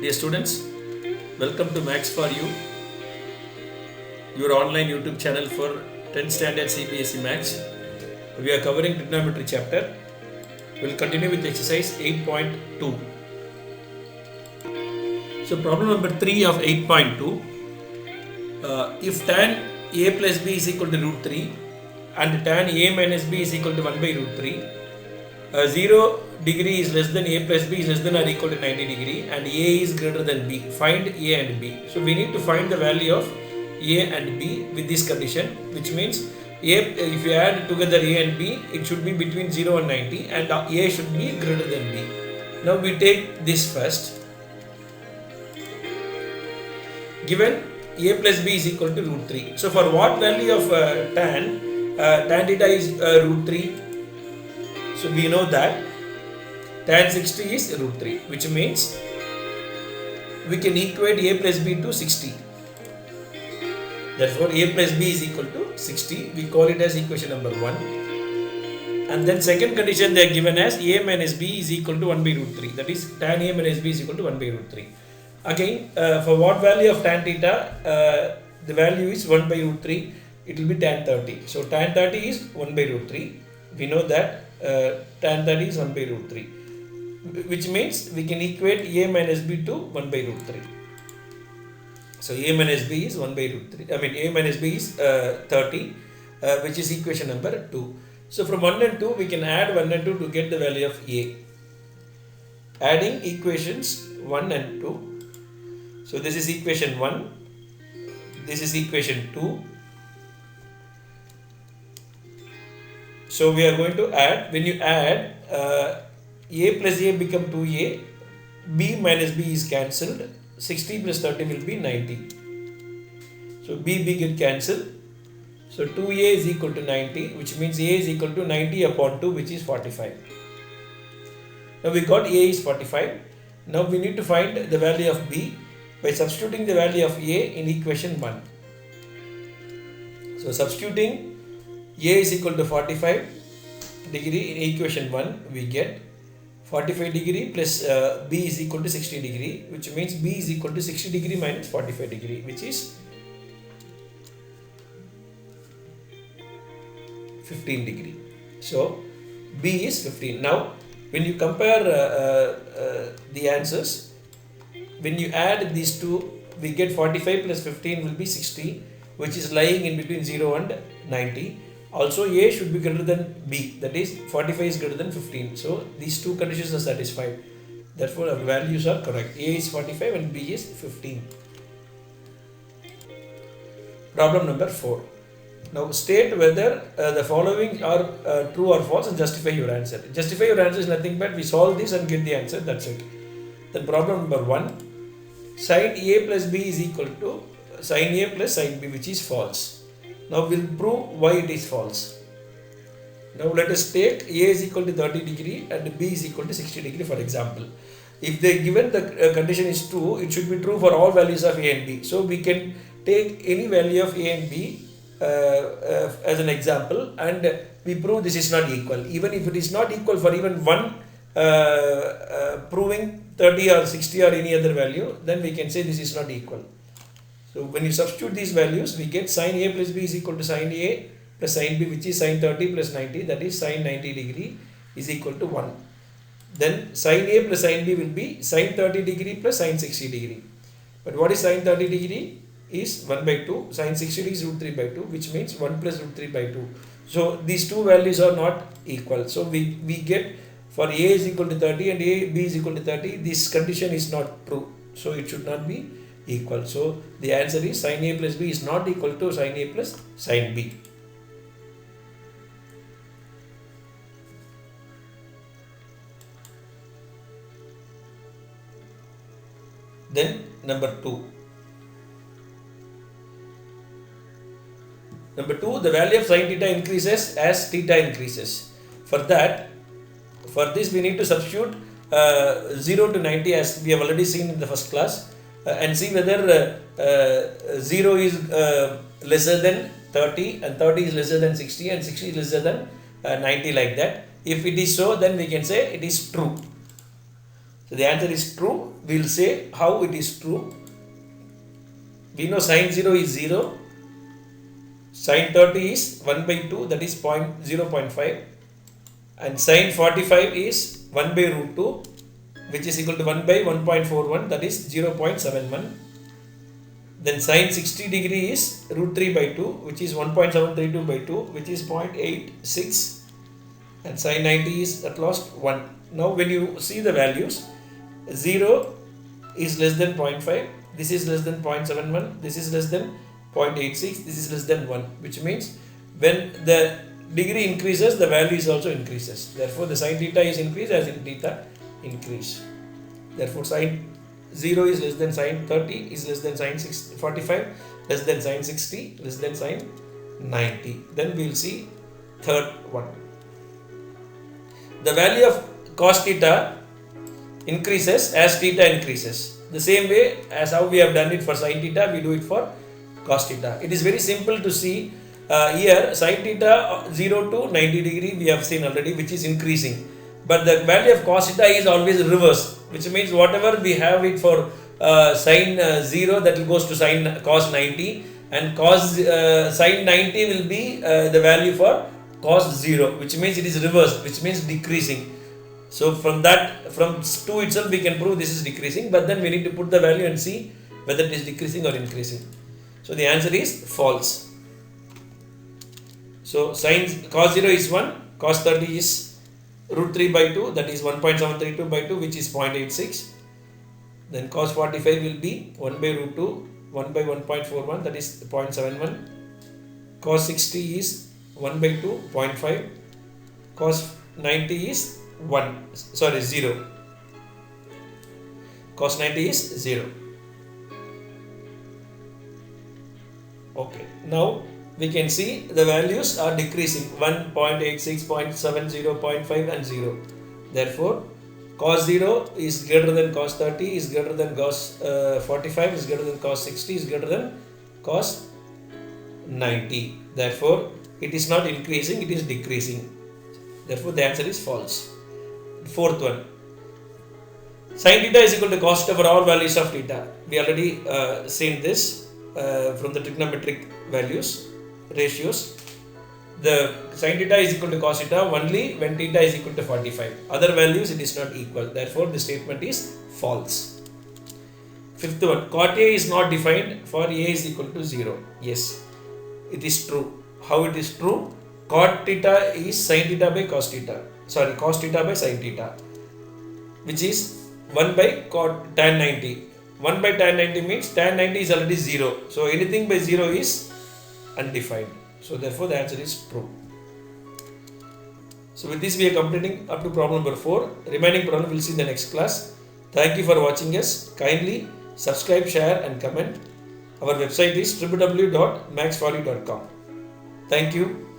Dear students, welcome to Max for You, your online YouTube channel for 10th standard CBSE Max. We are covering trigonometry chapter. We will continue with exercise 8.2. So problem number 3 of 8.2. If tan a plus b is equal to root 3 and tan a minus b is equal to 1 by root 3, 0 degree is less than a plus b is less than or equal to 90 degree and a is greater than b. Find a and b. So we need to find the value of a and b with this condition, which means a, if you add together a and b, it should be between 0 and 90 and a should be greater than b. Now we take this first. Given a plus b is equal to root 3. So for what value of tan theta is root 3? So we know that tan 60 is root 3, which means we can equate a plus b to 60. Therefore, a plus b is equal to 60. We call it as equation number 1. And then second condition they are given as a minus b is equal to 1 by root 3. That is tan a minus b is equal to 1 by root 3. Again, for what value of tan theta, the value is 1 by root 3. It will be tan 30. So tan 30 is 1 by root 3. We know that tan 30 is 1 by root 3, which means we can equate a minus b to 1 by root 3. So a minus b is 1 by root 3. A minus b is 30, which is equation number 2. So from 1 and 2, we can add 1 and 2 to get the value of a. Adding equations 1 and 2. So this is equation 1. This is equation 2. So we are going to add, when you add a plus a become 2a, b minus b is cancelled, 60 plus 30 will be 90. So b get cancelled. So 2a is equal to 90, which means a is equal to 90 upon 2, which is 45. Now we got a is 45. Now we need to find the value of b by substituting the value of a in equation 1. So substituting a is equal to 45 degree in equation 1, we get 45 degree plus b is equal to 60 degree, which means b is equal to 60 degree minus 45 degree, which is 15 degree. So b is 15. Now when you compare the answers, when you add these two, we get 45 plus 15 will be 60, which is lying in between 0 and 90. Also a should be greater than b, that is 45 is greater than 15. So these two conditions are satisfied. Therefore our values are correct. A is 45 and b is 15. Problem number 4. Now state whether the following are true or false and justify your answer. Justify your answer is nothing but we solve this and get the answer, that's it. Then problem number 1. Sin a plus b is equal to sin a plus sin b, which is false. Now we'll prove why it is false. Now let us take a is equal to 30 degree and b is equal to 60 degree, for example. If they given the condition is true, it should be true for all values of a and b. So we can take any value of a and b as an example and we prove this is not equal. Even if it is not equal for even one proving 30 or 60 or any other value, then we can say this is not equal. So when you substitute these values, we get sin a plus b is equal to sin a plus sin b, which is sin 30 plus 90, that is sin 90 degree is equal to 1. Then sin a plus sin b will be sin 30 degree plus sin 60 degree. But what is sin 30 degree? Is 1 by 2. Sin 60 degree is root 3 by 2, which means 1 plus root 3 by 2. So these two values are not equal. So we get for a is equal to 30 and b is equal to 30, this condition is not true. So it should not be equal. So the answer is sin a plus b is not equal to sin a plus sin b. Then number 2. Number 2, the value of sin theta increases as theta increases. For this we need to substitute 0 to 90 as we have already seen in the first class. And see whether 0 is lesser than 30 and 30 is lesser than 60 and 60 is lesser than 90, like that. If it is so, then we can say it is true. So the answer is true we will say how it is true. We know sine 0 is 0, sine 30 is 1 by 2, that is 0.5, and sine 45 is 1 by root 2, which is equal to 1 by 1.41, that is 0.71. Then sine 60 degree is root 3 by 2, which is 1.732 by 2, which is 0.86, and sine 90 is at last 1. Now when you see the values, 0 is less than 0.5, this is less than 0.71, this is less than 0.86, this is less than 1, which means when the degree increases, the value is also increases. Therefore the sine theta is increased as in theta increase. Therefore sine 0 is less than sine 30, is less than sine 45, less than sine 60, less than sine 90. Then we will see third one. The value of cos theta increases as theta increases. The same way as how we have done it for sine theta, we do it for cos theta. It is very simple to see here sine theta 0 to 90 degree we have seen already, which is increasing. But the value of cos theta is always reverse, which means whatever we have it for sine 0, that will goes to sine cos 90, and cos sine 90 will be the value for cos 0, which means it is reversed, which means decreasing. So from 2 itself we can prove this is decreasing, but then we need to put the value and see whether it is decreasing or increasing. So the answer is false. So sin cos 0 is 1, cos 30 is root 3 by 2, that is 1.732 by 2, which is 0.86. Then cos 45 will be 1 by root 2, 1 by 1.41, that is 0.71. Cos 60 is 1 by 2, 0.5. Cos 90 is 0. Cos 90 is 0. Okay, now we can see the values are decreasing, 1, 0.86, 0.70, 0.5 and 0. Therefore, cos 0 is greater than cos 30, is greater than cos 45, is greater than cos 60, is greater than cos 90. Therefore, it is not increasing, it is decreasing. Therefore, the answer is false. Fourth one. Sin theta is equal to cos theta for all values of theta. We already seen this from the trigonometric values, ratios. The sin theta is equal to cos theta only when theta is equal to 45. Other values it is not equal. Therefore, the statement is false. Fifth one. Cot A is not defined for A is equal to 0. Yes, it is true. How it is true? Cot theta is sin theta by cos theta. Sorry, cos theta by sin theta, which is 1 by cot tan 90. 1 by tan 90 means tan 90 is already 0. So anything by 0 is undefined. So therefore the answer is true. So with this we are completing up to problem number 4. Remaining problem we will see in the next class. Thank you for watching us. Kindly subscribe, share and comment. Our website is www.maxfolly.com. Thank you.